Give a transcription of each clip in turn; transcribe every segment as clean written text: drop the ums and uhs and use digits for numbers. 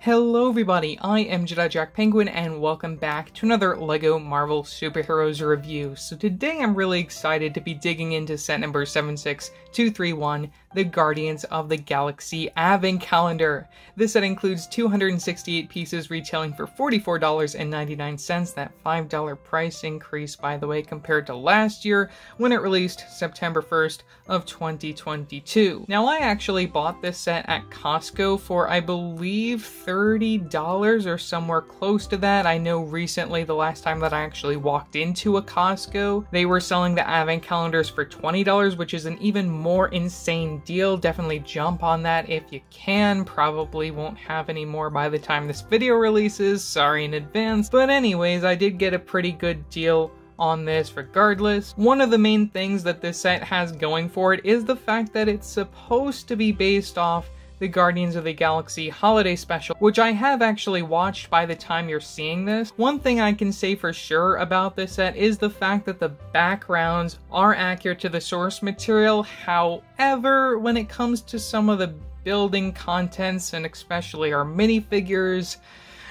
Hello everybody, I am Jedi Jack Penguin and welcome back to another LEGO Marvel Superheroes review. So today I'm really excited to be digging into set number 76231, the Guardians of the Galaxy Advent Calendar. This set includes 268 pieces retailing for $44.99, that $5 price increase by the way compared to last year when it released September 1st of 2022. Now I actually bought this set at Costco for I believe $30 or somewhere close to that. I know recently, the last time that I actually walked into a Costco, they were selling the Advent calendars for $20, which is an even more insane deal. Definitely jump on that if you can. Probably won't have any more by the time this video releases. Sorry in advance. But anyways, I did get a pretty good deal on this regardless. One of the main things that this set has going for it is the fact that it's supposed to be based off the Guardians of the Galaxy Holiday Special, which I have actually watched by the time you're seeing this. One thing I can say for sure about this set is the fact that the backgrounds are accurate to the source material. However, when it comes to some of the building contents, and especially our minifigures,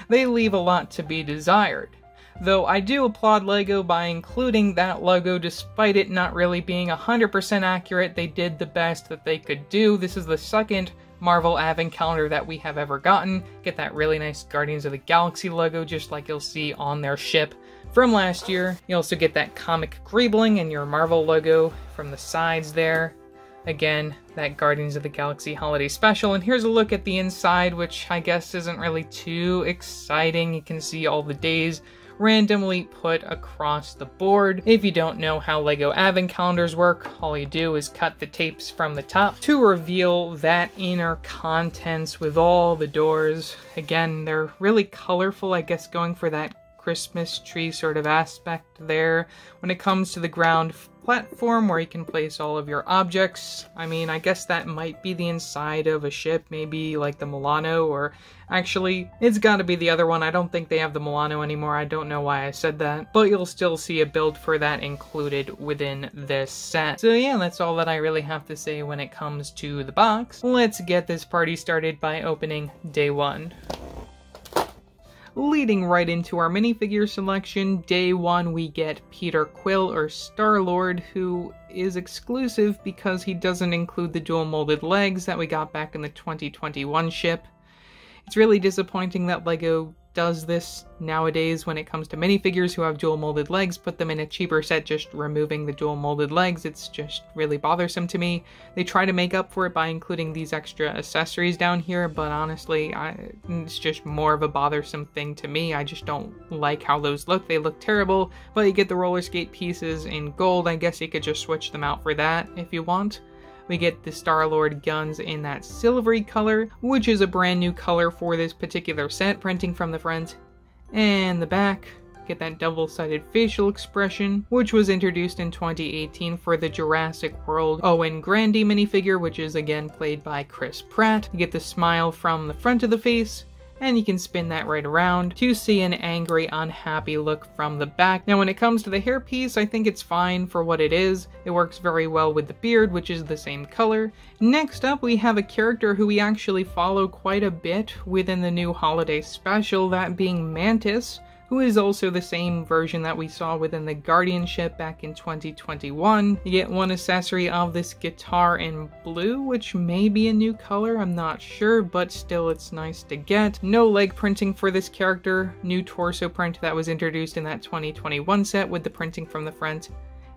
they leave a lot to be desired. Though I do applaud LEGO by including that logo despite it not really being 100% accurate. They did the best that they could do. This is the second Marvel Advent calendar that we have ever gotten. Get that really nice Guardians of the Galaxy logo just like you'll see on their ship from last year. You also get that comic greebling and your Marvel logo from the sides there. Again, that Guardians of the Galaxy Holiday Special. And here's a look at the inside, which I guess isn't really too exciting. You can see all the days randomly put across the board. If you don't know how LEGO Advent calendars work, all you do is cut the tapes from the top to reveal that inner contents with all the doors. Again, they're really colorful, I guess going for that Christmas tree sort of aspect there. When it comes to the ground platform where you can place all of your objects, I mean, I guess that might be the inside of a ship, maybe like the Milano, or actually, it's gotta be the other one. I don't think they have the Milano anymore. I don't know why I said that, but you'll still see a build for that included within this set. So yeah, that's all that I really have to say when it comes to the box. Let's get this party started by opening day one. Leading right into our minifigure selection, day one we get Peter Quill, or Star-Lord, who is exclusive because he doesn't include the dual molded legs that we got back in the 2021 ship. It's really disappointing that LEGO does this nowadays when it comes to minifigures who have dual molded legs, put them in a cheaper set just removing the dual molded legs. It's just really bothersome to me. They try to make up for it by including these extra accessories down here, but honestly, it's just more of a bothersome thing to me. I just don't like how those look. They look terrible, but you get the roller skate pieces in gold. I guess you could just switch them out for that if you want. We get the Star-Lord guns in that silvery color, which is a brand new color for this particular set, printing from the front and the back. Get that double-sided facial expression, which was introduced in 2018 for the Jurassic World Owen Grandi minifigure, which is again played by Chris Pratt. You get the smile from the front of the face, and you can spin that right around to see an angry, unhappy look from the back. Now when it comes to the hairpiece, I think it's fine for what it is. It works very well with the beard, which is the same color. Next up, we have a character who we actually follow quite a bit within the new holiday special, that being Mantis, who is also the same version that we saw within the Guardian ship back in 2021. You get one accessory of this guitar in blue, which may be a new color, I'm not sure, but still it's nice to get. No leg printing for this character, new torso print that was introduced in that 2021 set with the printing from the front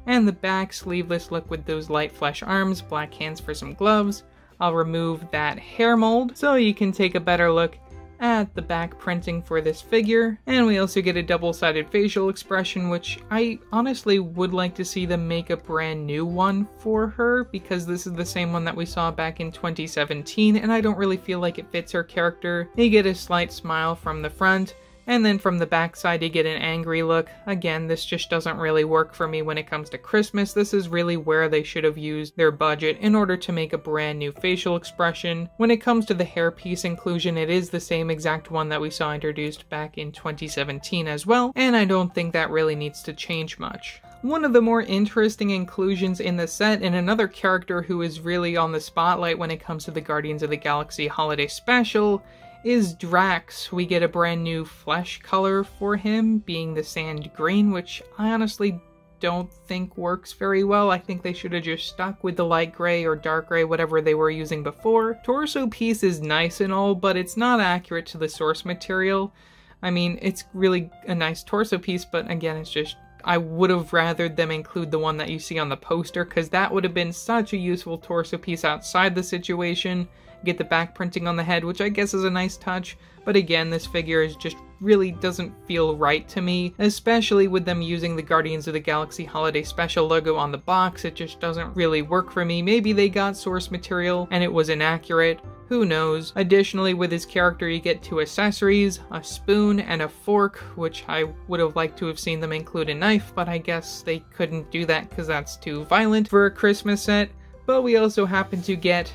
and the back, sleeveless look with those light flesh arms, black hands for some gloves. I'll remove that hair mold so you can take a better look at the back printing for this figure. And we also get a double-sided facial expression, which I honestly would like to see them make a brand new one for her, because this is the same one that we saw back in 2017 and I don't really feel like it fits her character. You get a slight smile from the front, and then from the backside you get an angry look. Again, this just doesn't really work for me when it comes to Christmas. This is really where they should have used their budget in order to make a brand new facial expression. When it comes to the hairpiece inclusion, it is the same exact one that we saw introduced back in 2017 as well, and I don't think that really needs to change much. One of the more interesting inclusions in the set, and another character who is really on the spotlight when it comes to the Guardians of the Galaxy Holiday Special, is Drax. We get a brand new flesh color for him, being the sand green, which I honestly don't think works very well. I think they should have just stuck with the light gray or dark gray, whatever they were using before. Torso piece is nice and all, but it's not accurate to the source material. I mean, it's really a nice torso piece, but again, it's just, I would have rathered them include the one that you see on the poster, because that would have been such a useful torso piece outside the situation. Get the back printing on the head, which I guess is a nice touch, but again, this figure is just really doesn't feel right to me, especially with them using the Guardians of the Galaxy Holiday Special logo on the box. It just doesn't really work for me. Maybe they got source material and it was inaccurate. Who knows? Additionally, with his character, you get 2 accessories, a spoon and a fork, which I would have liked to have seen them include a knife, but I guess they couldn't do that because that's too violent for a Christmas set. But we also happen to get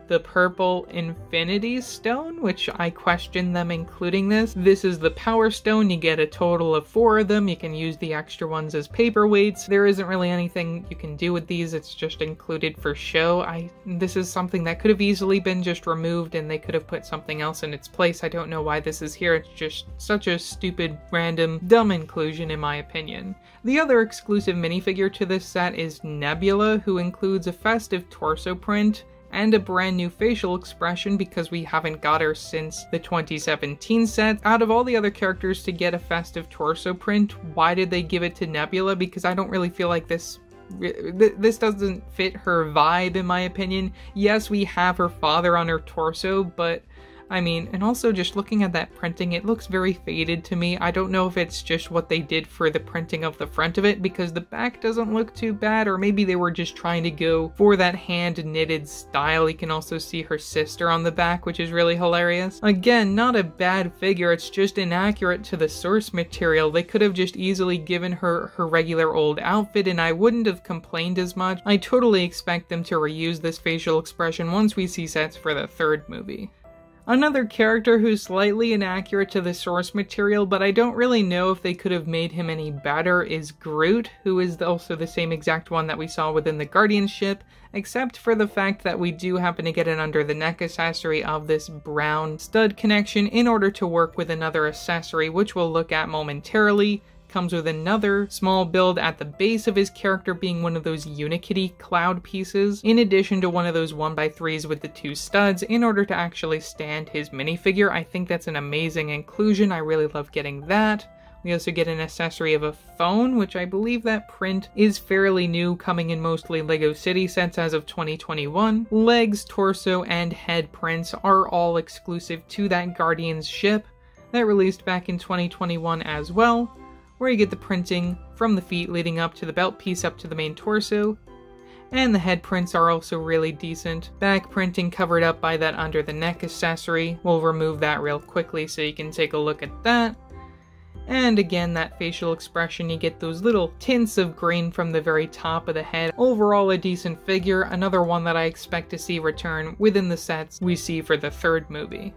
the purple Infinity Stone, which I question them including this. This is the Power Stone. You get a total of 4 of them. You can use the extra ones as paperweights. There isn't really anything you can do with these. It's just included for show. This is something that could have easily been just removed and they could have put something else in its place. I don't know why this is here. It's just such a stupid, random, dumb inclusion in my opinion. The other exclusive minifigure to this set is Nebula, who includes a festive torso print and a brand new facial expression because we haven't got her since the 2017 set. Out of all the other characters to get a festive torso print, why did they give it to Nebula? Because I don't really feel like this doesn't fit her vibe in my opinion. Yes, we have her father on her torso, but I mean, and also just looking at that printing, it looks very faded to me. I don't know if it's just what they did for the printing of the front of it, because the back doesn't look too bad, or maybe they were just trying to go for that hand-knitted style. You can also see her sister on the back, which is really hilarious. Again, not a bad figure, it's just inaccurate to the source material. They could have just easily given her her regular old outfit, and I wouldn't have complained as much. I totally expect them to reuse this facial expression once we see sets for the 3rd movie. Another character who's slightly inaccurate to the source material, but I don't really know if they could have made him any better, is Groot, who is also the same exact one that we saw within the Guardians ship, except for the fact that we do happen to get an under the neck accessory of this brown stud connection in order to work with another accessory, which we'll look at momentarily. Comes with another small build at the base of his character being one of those Unikitty cloud pieces, in addition to one of those 1x3s with the 2 studs in order to actually stand his minifigure. I think that's an amazing inclusion. I really love getting that. We also get an accessory of a phone, which I believe that print is fairly new, coming in mostly LEGO City sets as of 2021. Legs, torso, and head prints are all exclusive to that Guardians ship that released back in 2021 as well, where you get the printing from the feet leading up to the belt piece up to the main torso. And the head prints are also really decent. Back printing covered up by that under the neck accessory. We'll remove that real quickly so you can take a look at that. And again, that facial expression, you get those little tints of green from the very top of the head. Overall, a decent figure, another one that I expect to see return within the sets we see for the 3rd movie.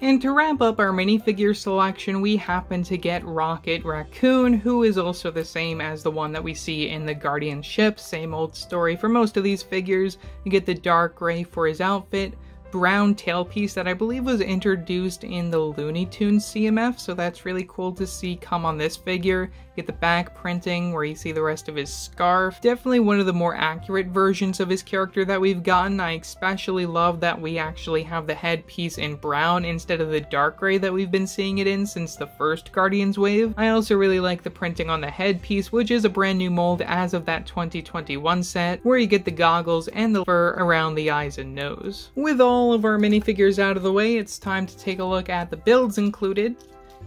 And to wrap up our minifigure selection, we happen to get Rocket Raccoon, who is also the same as the one that we see in the Guardian ship. Same old story for most of these figures. You get the dark gray for his outfit, brown tailpiece that I believe was introduced in the Looney Tunes CMF, so that's really cool to see come on this figure. Get the back printing where you see the rest of his scarf. Definitely one of the more accurate versions of his character that we've gotten. I especially love that we actually have the headpiece in brown instead of the dark gray that we've been seeing it in since the first Guardians wave. I also really like the printing on the headpiece, which is a brand new mold as of that 2021 set, where you get the goggles and the fur around the eyes and nose. With all of our minifigures out of the way, it's time to take a look at the builds included.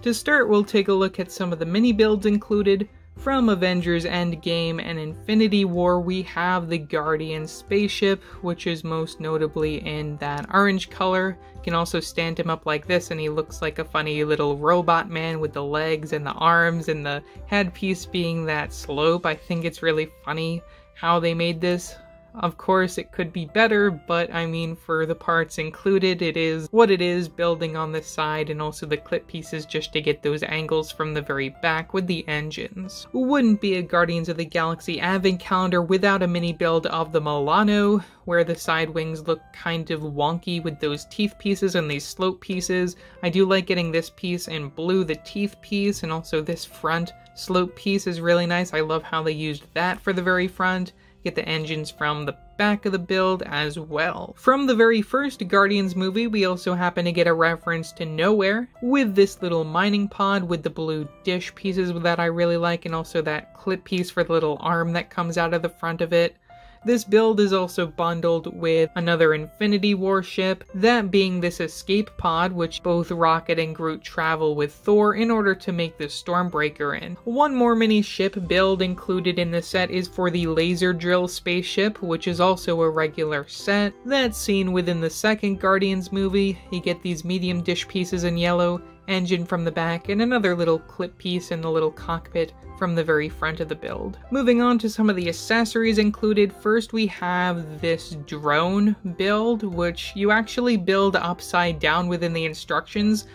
To start, we'll take a look at some of the mini builds included. From Avengers Endgame and Infinity War, we have the Guardian spaceship, which is most notably in that orange color. You can also stand him up like this and he looks like a funny little robot man with the legs and the arms and the headpiece being that slope. I think it's really funny how they made this. Of course, it could be better, but I mean, for the parts included, it is what it is, building on the side and also the clip pieces just to get those angles from the very back with the engines. Wouldn't be a Guardians of the Galaxy Advent Calendar without a mini build of the Milano, where the side wings look kind of wonky with those teeth pieces and these slope pieces. I do like getting this piece in blue, the teeth piece, and also this front slope piece is really nice. I love how they used that for the very front. Get the engines from the back of the build as well. From the very first Guardians movie, we also happen to get a reference to Nowhere with this little mining pod with the blue dish pieces that I really like, and also that clip piece for the little arm that comes out of the front of it. This build is also bundled with another Infinity War ship, that being this escape pod which both Rocket and Groot travel with Thor in order to make the Stormbreaker in. One more mini ship build included in the set is for the Laser Drill spaceship, which is also a regular set. That's seen within the second Guardians movie. You get these medium dish pieces in yellow, engine from the back, and another little clip piece in the little cockpit from the very front of the build. Moving on to some of the accessories included, first we have this drone build, which you actually build upside down within the instructions,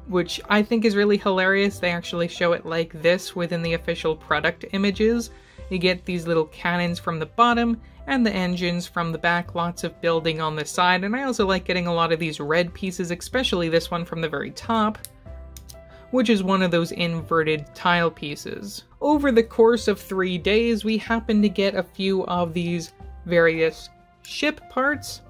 which I think is really hilarious. They actually show it like this within the official product images. You get these little cannons from the bottom, and the engines from the back, lots of building on the side, and I also like getting a lot of these red pieces, especially this one from the very top, which is one of those inverted tile pieces. Over the course of 3 days, we happen to get a few of these various ship parts,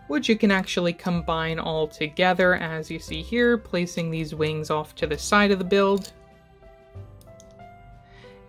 which you can actually combine all together, as you see here, placing these wings off to the side of the build,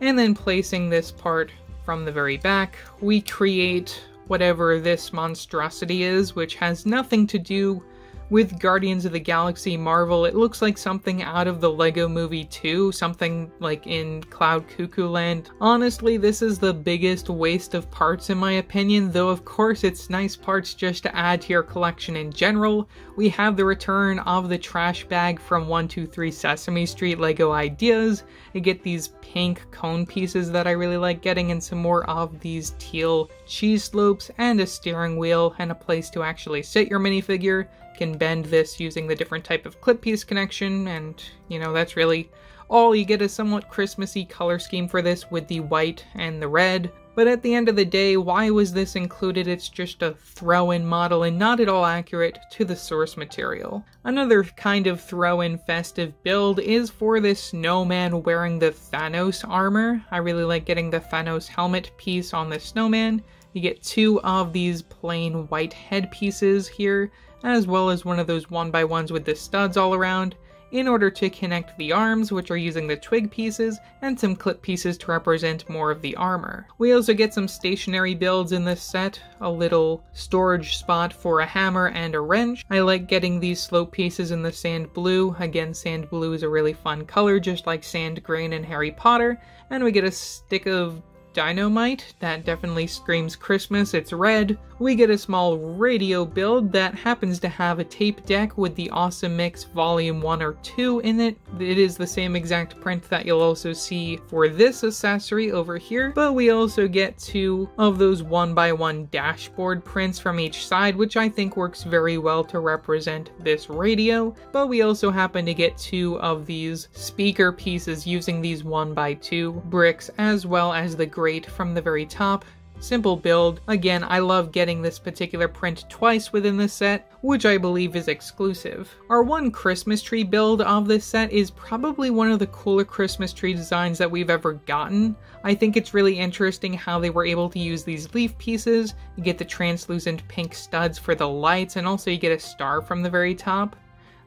and then placing this part from the very back. We create whatever this monstrosity is, which has nothing to do with Guardians of the Galaxy Marvel. It looks like something out of the Lego Movie 2, something like in Cloud Cuckoo Land. Honestly, this is the biggest waste of parts in my opinion, though of course it's nice parts just to add to your collection in general. We have the return of the trash bag from 123 Sesame Street Lego Ideas. You get these pink cone pieces that I really like getting, and some more of these teal cheese slopes, and a steering wheel, and a place to actually sit your minifigure. Can bend this using the different type of clip piece connection, and you know, that's really all. You get a somewhat Christmassy color scheme for this with the white and the red. But at the end of the day, why was this included? It's just a throw-in model and not at all accurate to the source material. Another kind of throw-in festive build is for this snowman wearing the Thanos armor. I really like getting the Thanos helmet piece on the snowman. You get 2 of these plain white head pieces here, as well as one of those 1x1s with the studs all around, in order to connect the arms, which are using the twig pieces, and some clip pieces to represent more of the armor. We also get some stationary builds in this set, a little storage spot for a hammer and a wrench. I like getting these slope pieces in the sand blue. Again, sand blue is a really fun color, just like sand green in Harry Potter. And we get a stick of dynamite that definitely screams Christmas. It's red. We get a small radio build that happens to have a tape deck with the Awesome Mix Volume 1 or 2 in it. It is the same exact print that you'll also see for this accessory over here, but we also get 2 of those 1x1 dashboard prints from each side, which I think works very well to represent this radio. But we also happen to get 2 of these speaker pieces using these 1x2 bricks, as well as the grate from the very top. Simple build. Again, I love getting this particular print twice within the set, which I believe is exclusive. Our one Christmas tree build of this set is probably one of the cooler Christmas tree designs that we've ever gotten. I think it's really interesting how they were able to use these leaf pieces. You get the translucent pink studs for the lights, and also you get a star from the very top.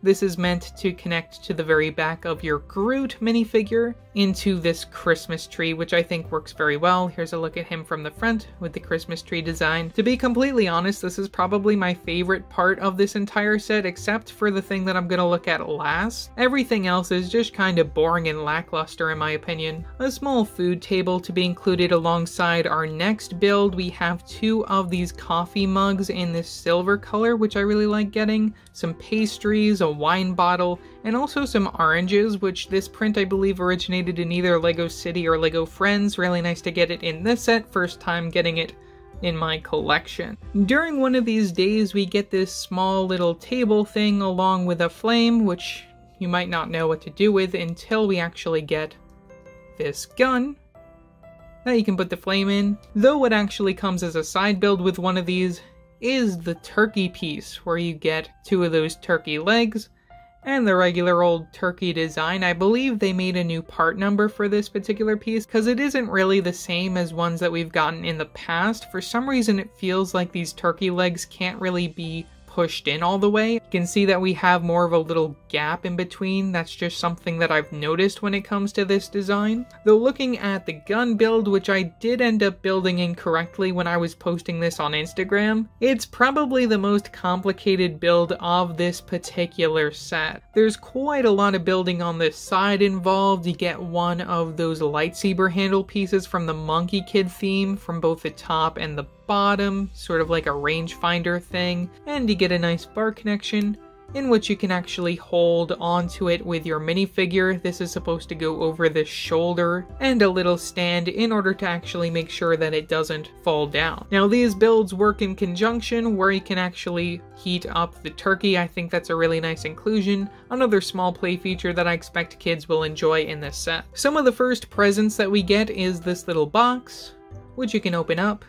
This is meant to connect to the very back of your Groot minifigure into this Christmas tree, which I think works very well. Here's a look at him from the front with the Christmas tree design. To be completely honest, this is probably my favorite part of this entire set, except for the thing that I'm gonna look at last. Everything else is just kind of boring and lackluster in my opinion. A small food table to be included alongside our next build. We have 2 of these coffee mugs in this silver color, which I really like getting. Some pastries, a wine bottle, and also some oranges, which this print I believe originated in either Lego City or Lego Friends. Really nice to get it in this set, first time getting it in my collection. During one of these days, we get this small little table thing along with a flame, which you might not know what to do with until we actually get this gun that you can put the flame in. Though what actually comes as a side build with one of these is the turkey piece, where you get 2 of those turkey legs and the regular old turkey design. I believe they made a new part number for this particular piece because it isn't really the same as ones that we've gotten in the past. For some reason it feels like these turkey legs can't really be pushed in all the way. You can see that we have more of a little gap in between. That's just something that I've noticed when it comes to this design. Though looking at the gun build, which I did end up building incorrectly when I was posting this on Instagram, it's probably the most complicated build of this particular set. There's quite a lot of building on this side involved. You get one of those lightsaber handle pieces from the Monkey Kid theme from both the top and the bottom, sort of like a rangefinder thing, and you get a nice bar connection in which you can actually hold onto it with your minifigure. This is supposed to go over the shoulder, and a little stand in order to actually make sure that it doesn't fall down. Now these builds work in conjunction where you can actually heat up the turkey. I think that's a really nice inclusion, another small play feature that I expect kids will enjoy in this set. Some of the first presents that we get is this little box, which you can open up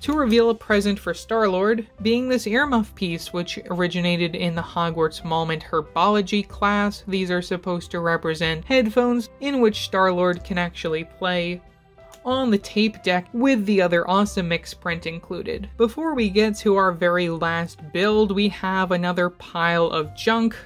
to reveal a present for Star-Lord, being this earmuff piece, which originated in the Hogwarts Moment Herbology class. These are supposed to represent headphones in which Star-Lord can actually play on the tape deck with the other awesome mix print included. Before we get to our very last build, we have another pile of junk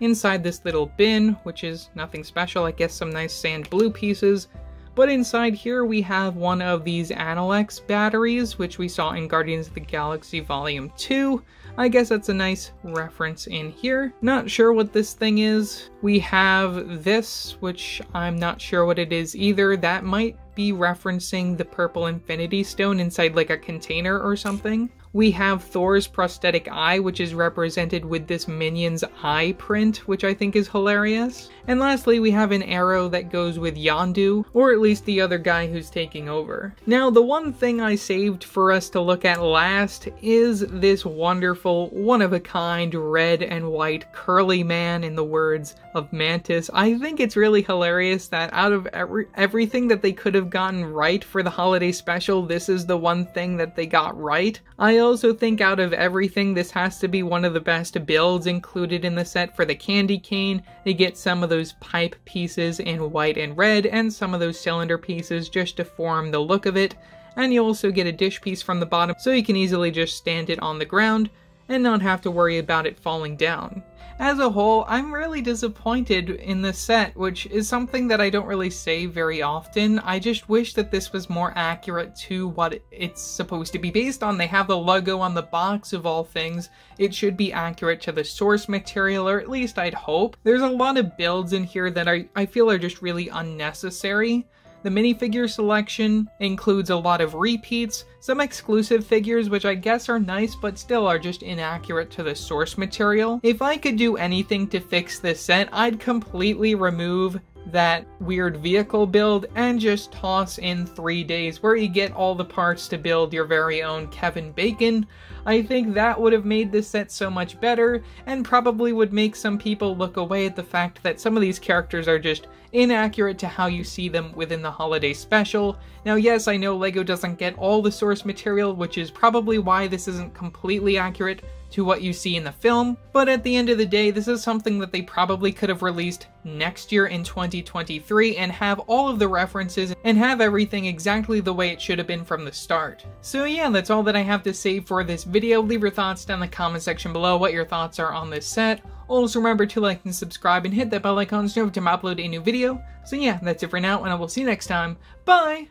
inside this little bin, which is nothing special. I guess some nice sand blue pieces. But inside here we have one of these Analects batteries, which we saw in Guardians of the Galaxy Volume 2. I guess that's a nice reference in here. Not sure what this thing is. We have this, which I'm not sure what it is either. That might be referencing the purple Infinity Stone inside like a container or something. We have Thor's prosthetic eye, which is represented with this Minion's eye print, which I think is hilarious. And lastly, we have an arrow that goes with Yondu, or at least the other guy who's taking over. Now, the one thing I saved for us to look at last is this wonderful, one-of-a-kind red and white curly man, in the words of Mantis. I think it's really hilarious that out of everything that they could have gotten right for the holiday special, this is the one thing that they got right. I also think out of everything, this has to be one of the best builds included in the set for the candy cane. They get some of those pipe pieces in white and red, and some of those cylinder pieces just to form the look of it. And you also get a dish piece from the bottom, so you can easily just stand it on the ground and not have to worry about it falling down. As a whole, I'm really disappointed in this set, which is something that I don't really say very often. I just wish that this was more accurate to what it's supposed to be based on. They have the logo on the box of all things. It should be accurate to the source material, or at least I'd hope. There's a lot of builds in here that I feel are just really unnecessary. The minifigure selection includes a lot of repeats, some exclusive figures which I guess are nice but still are just inaccurate to the source material. If I could do anything to fix this set, I'd completely remove that weird vehicle build and just toss in 3 days where you get all the parts to build your very own Kevin Bacon. I think that would have made this set so much better, and probably would make some people look away at the fact that some of these characters are just inaccurate to how you see them within the holiday special. Now yes, I know LEGO doesn't get all the source material, which is probably why this isn't completely accurate to what you see in the film, but at the end of the day, this is something that they probably could have released next year in 2023 and have all of the references and have everything exactly the way it should have been from the start. So yeah, that's all that I have to say for this video. Leave your thoughts down in the comment section below what your thoughts are on this set. Also remember to like and subscribe and hit that bell icon so you know every time I upload a new video. So yeah, that's it for now, and I will see you next time. Bye!